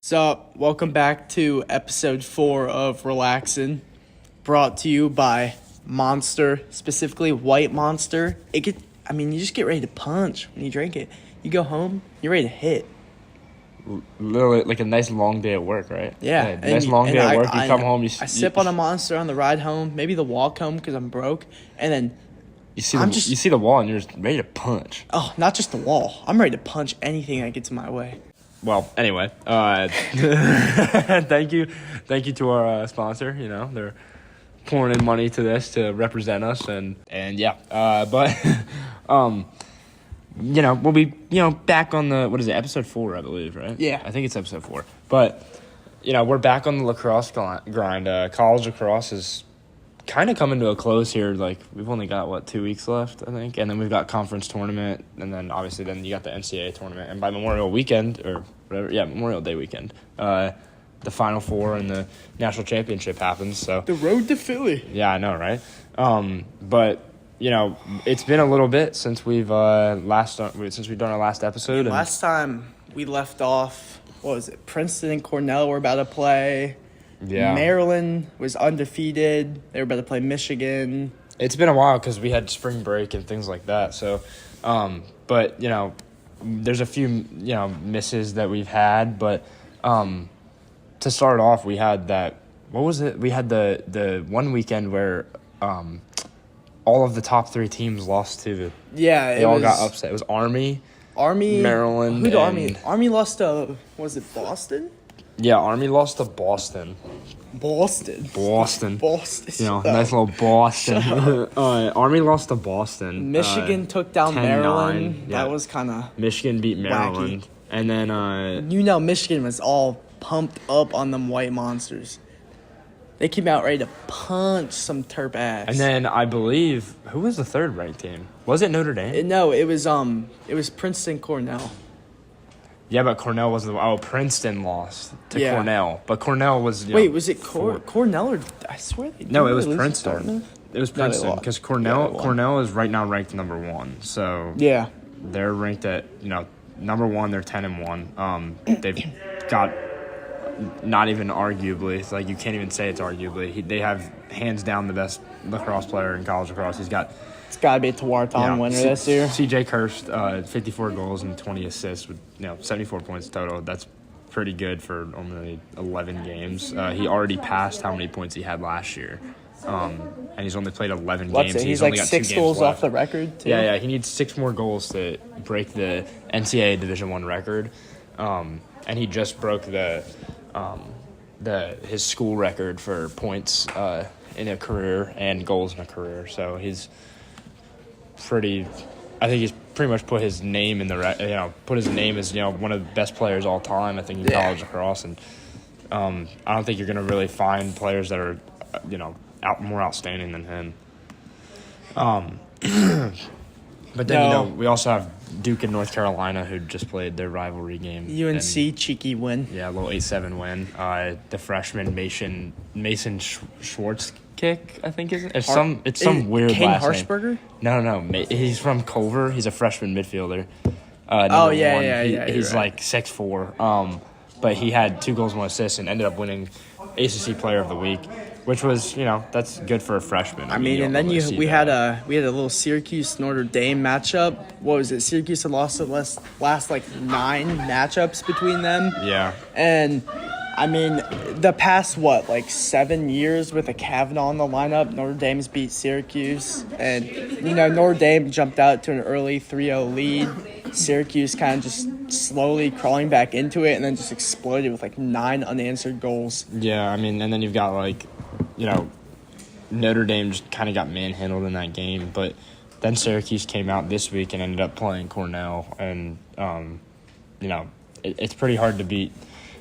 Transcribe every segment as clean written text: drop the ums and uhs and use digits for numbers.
So, welcome back to episode 4 of Relaxin, brought to you by Monster, specifically White Monster. You just get ready to punch when you drink it. You go home, you're ready to hit. Literally, like a nice long day at work, right? Yeah. Nice long day at work. You come home, I sip on a Monster on the ride home, maybe the walk home because I'm broke, and then you see the wall and you're just ready to punch. Oh, not just the wall. I'm ready to punch anything that gets in my way. Well, anyway, thank you to our sponsor. You know, they're pouring in money to this to represent us, and yeah. But we'll be back on the episode 4, I believe, right? Yeah, I think it's episode 4. But we're back on the lacrosse grind. College lacrosse is kind of coming to a close here. Like, we've only got 2 weeks left, I think, and then we've got conference tournament, and then obviously you got the NCAA tournament, and by Memorial Day weekend, the Final Four and the national championship happens. So the road to Philly. Yeah, I know, right? But it's been a little bit since we've done our last episode. And last time we left off, what was it? Princeton and Cornell were about to play. Yeah. Maryland was undefeated. They were about to play Michigan. It's been a while because we had spring break and things like that. So, but there's a few misses that we've had. But to start off, we had that. What was it? We had the one weekend where all of the top 3 teams lost to. They all got upset. It was Army, Maryland. Who did Army? Army lost to. Was it Boston? Yeah, Army lost to Boston. Boston. Nice little Boston. Army lost to Boston. Michigan took down Maryland. Yeah. That was kind of Michigan beat Maryland. Wacky. And then Michigan was all pumped up on them White Monsters. They came out ready to punch some terp ass. And then I believe, who was the third ranked team? Was it Notre Dame? No, it was Princeton Cornell. Yeah, but Cornell wasn't. Princeton lost to Cornell, but Cornell was. Wait, was it Cornell or I swear they? No, it was Princeton. It was Princeton because Cornell is right now ranked number 1. So yeah, they're ranked at number 1. They're 10-1. They've got not even arguably. It's like you can't even say it's arguably. They have hands down the best lacrosse player in college lacrosse. It's got to be a Tewaaraton winner this year. C.J. Kirst, 54 goals and 20 assists with 74 points total. That's pretty good for only 11 games. He already passed how many points he had last year, and he's only played 11 games. He's only like got 6 goals off the record too. Yeah. He needs 6 more goals to break the NCAA Division I record, and he just broke his school record for points in a career and goals in a career. So he's I think he's pretty much put his name in put his name as one of the best players all time. I think in college lacrosse, and I don't think you're gonna really find players that are more outstanding than him. But then we also have Duke and North Carolina who just played their rivalry game. UNC cheeky win. Yeah, a little 8-7 win. The freshman Mason Schwartz. Kick, I think it's some weird Kane last Harshberger? name. No. He's from Culver. He's a freshman midfielder. He's right. like 6'4". But he had 2 goals, 1 assist, and ended up winning ACC Player of the Week, which was that's good for a freshman. And then we had a little Syracuse Notre Dame matchup. What was it? Syracuse had lost the last 9 matchups between them. Yeah, and. The past, 7 years with a Kavanaugh in the lineup, Notre Dame's beat Syracuse. And, Notre Dame jumped out to an early 3-0 lead. Syracuse kind of just slowly crawling back into it and then just exploded with, 9 unanswered goals. Yeah, and then you've got, Notre Dame just kind of got manhandled in that game. But then Syracuse came out this week and ended up playing Cornell. And, it's pretty hard to beat.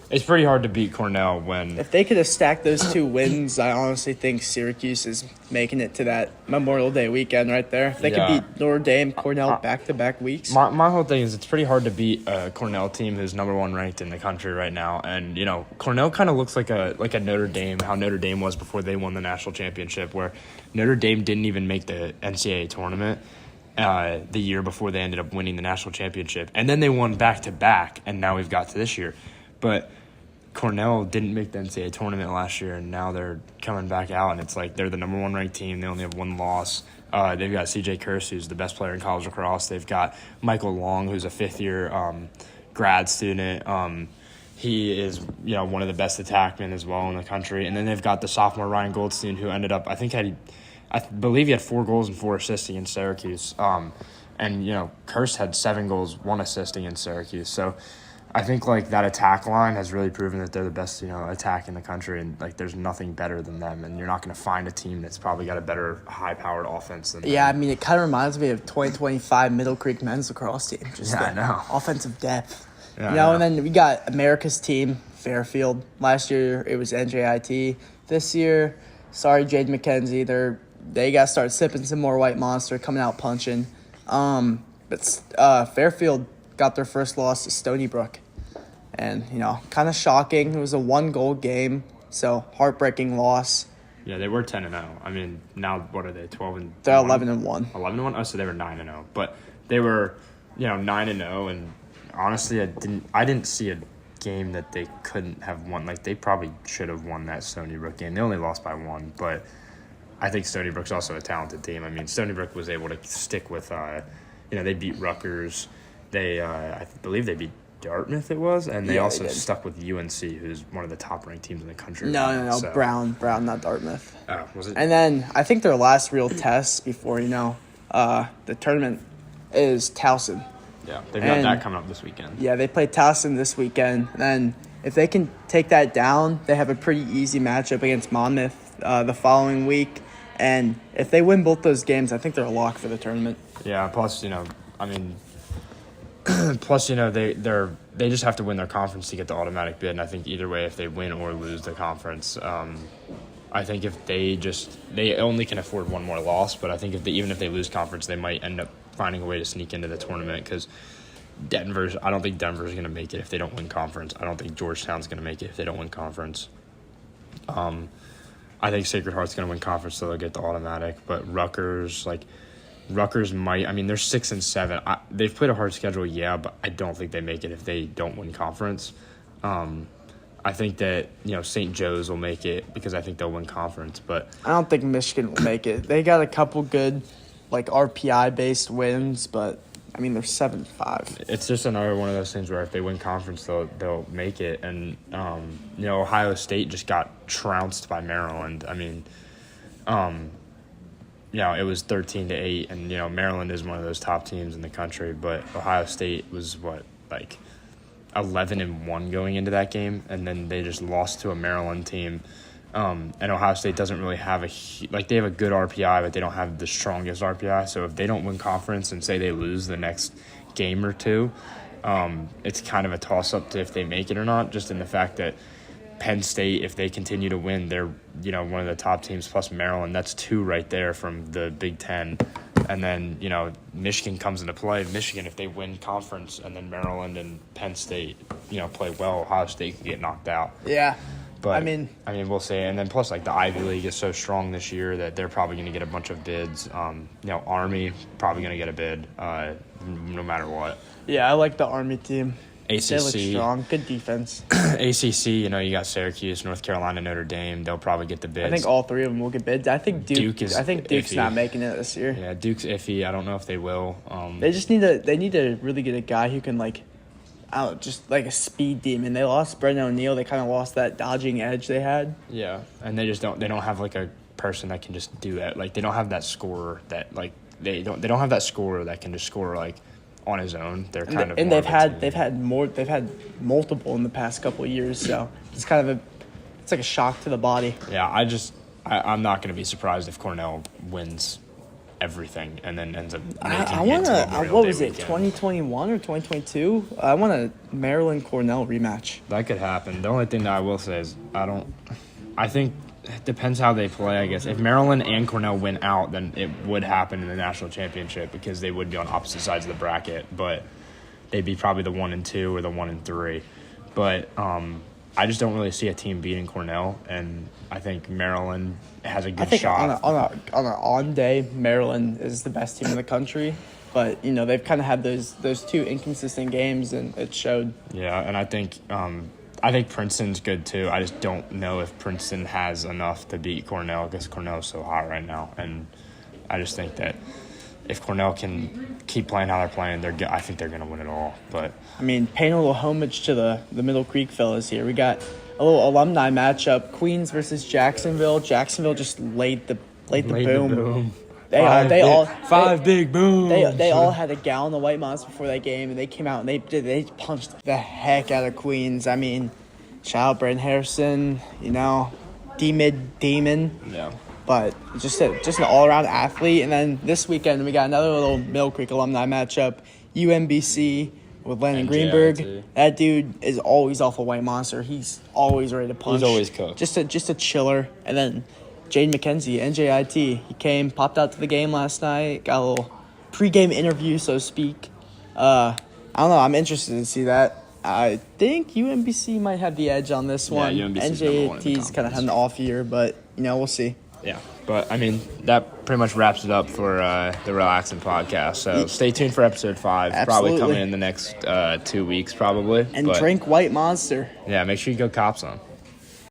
It's pretty hard to beat Cornell when... If they could have stacked those 2 wins, I honestly think Syracuse is making it to that Memorial Day weekend right there. If they could beat Notre Dame, Cornell back-to-back weeks. My whole thing is it's pretty hard to beat a Cornell team who's number 1 ranked in the country right now. And, Cornell kind of looks like a Notre Dame, how Notre Dame was before they won the national championship, where Notre Dame didn't even make the NCAA tournament the year before they ended up winning the national championship. And then they won back-to-back, and now we've got to this year. But Cornell didn't make the NCAA tournament last year, and now they're coming back out, and it's like they're the number 1 ranked team. They only have 1 loss. They've got C.J. Kearse, who's the best player in college lacrosse. They've got Michael Long, who's a 5th-year grad student. He is, one of the best attackmen as well in the country. And then they've got the sophomore Ryan Goldstein, who ended up, I believe he had 4 goals and 4 assists against Syracuse. And Kearse had 7 goals, 1 assist against Syracuse. So I think like that attack line has really proven that they're the best, attack in the country, and like there's nothing better than them, and you're not going to find a team that's probably got a better high-powered offense than them. I mean, it kind of reminds me of 2025 Middle Creek men's lacrosse team. I know. Offensive depth. Yeah, and then we got America's team, Fairfield. Last year it was NJIT. This year, sorry, Jade McKenzie, they got to start sipping some more White Monster, coming out punching. But Fairfield got their first loss to Stony Brook. And, kind of shocking. It was a 1-goal game, so heartbreaking loss. Yeah, they were 10-0. I mean, now what are they, 12-1? They're 11-1. 11-1? Oh, so they were 9-0. But they were, 9-0, and honestly, I didn't see a game that they couldn't have won. Like, they probably should have won that Stony Brook game. They only lost by 1, but I think Stony Brook's also a talented team. I mean, Stony Brook was able to stick with, they beat Rutgers. I believe they beat Dartmouth it was, and they also stuck with UNC, who's one of the top-ranked teams in the country. No, so. Brown, not Dartmouth. Oh, was it? And then I think their last real test before, the tournament is Towson. Yeah, they've got that coming up this weekend. Yeah, they play Towson this weekend. And if they can take that down, they have a pretty easy matchup against Monmouth the following week. And if they win both those games, I think they're a lock for the tournament. Yeah, plus, they just have to win their conference to get the automatic bid, and I think either way, if they win or lose the conference, I think if they only can afford 1 more loss, but I think even if they lose conference, they might end up finding a way to sneak into the tournament, because I don't think Denver's going to make it if they don't win conference. I don't think Georgetown's going to make it if they don't win conference. I think Sacred Heart's going to win conference, so they'll get the automatic, but Rutgers might. I mean, they're 6 and 7. They've played a hard schedule, but I don't think they make it if they don't win conference. I think that St. Joe's will make it because I think they'll win conference, but I don't think Michigan will make it. They got a couple good, RPI based wins, but I mean they're 7-5. It's just another one of those things where if they win conference, they'll make it. And Ohio State just got trounced by Maryland. I mean, it was 13-8, and Maryland is one of those top teams in the country. But Ohio State was 11-1 going into that game, and then they just lost to a Maryland team. And Ohio State doesn't really have they have a good RPI, but they don't have the strongest RPI. So if they don't win conference and say they lose the next game or two, it's kind of a toss up to if they make it or not. Just in the fact that Penn State, if they continue to win, they're one of the top teams, plus Maryland. That's 2 right there from the Big Ten. And then Michigan comes into play. Michigan, if they win conference, and then Maryland and Penn State play well, Ohio State could get knocked out. Yeah, but I mean we'll see. And then plus the Ivy League is so strong this year that they're probably going to get a bunch of bids. Army probably going to get a bid no matter what. Yeah, I like the Army team. ACC. They look strong. Good defense. ACC, you got Syracuse, North Carolina, Notre Dame. They'll probably get the bids. I think all 3 of them will get bids. I think Duke's iffy. not making it this year. Yeah, Duke's iffy. I don't know if they will. They just need to really get a guy who can just like a speed demon. They lost Brendan O'Neill. They kind of lost that dodging edge they had. Yeah, and they don't have a person that can just do that. They don't have that scorer that they don't have that scorer that can just score on his own. They're kind of, and they've had multiple in the past couple of years, so it's kind of it's like a shock to the body. Yeah, I'm not going to be surprised if Cornell wins everything and then ends up making it to Memorial what Day was it, weekend. 2021 or 2022? I want a Maryland Cornell rematch. That could happen. The only thing that I will say is I think it depends how they play, I guess. If Maryland and Cornell win out, then it would happen in the national championship because they would be on opposite sides of the bracket, but they'd be probably the 1 and 2 or the 1 and 3. But I just don't really see a team beating Cornell, and I think Maryland has a good shot. On an on day, Maryland is the best team in the country. But, they've kind of had those 2 inconsistent games, and it showed. Yeah, and I think I think Princeton's good too. I just don't know if Princeton has enough to beat Cornell because Cornell's so hot right now, and I just think that if Cornell can keep playing how they're playing, I think they're going to win it all. But I mean, paying a little homage to the Middle Creek fellas here. We got a little alumni matchup: Queens versus Jacksonville. Jacksonville just laid the boom. Five big booms. They all had a gallon of White Monster before that game, and they came out and they punched the heck out of Queens. I mean, shout out Brent Harrison, D-mid demon. Yeah. But just an all-around athlete. And then this weekend we got another little Mill Creek alumni matchup, UMBC with Landon Greenberg. JIT. That dude is always off a White Monster. He's always ready to punch. He's always cooked. Just a chiller. And then Jaden McKenzie, NJIT. He popped out to the game last night, got a little pregame interview, so to speak. I don't know. I'm interested to see that. I think UMBC might have the edge on this one. UMBC's number one in the NJIT's kind of had an off year, but, we'll see. Yeah, but, I mean, that pretty much wraps it up for the Relaxin podcast. So stay tuned for episode 5. Absolutely. Probably coming in the next 2 weeks, probably. And drink White Monster. Yeah, make sure you go Cops on.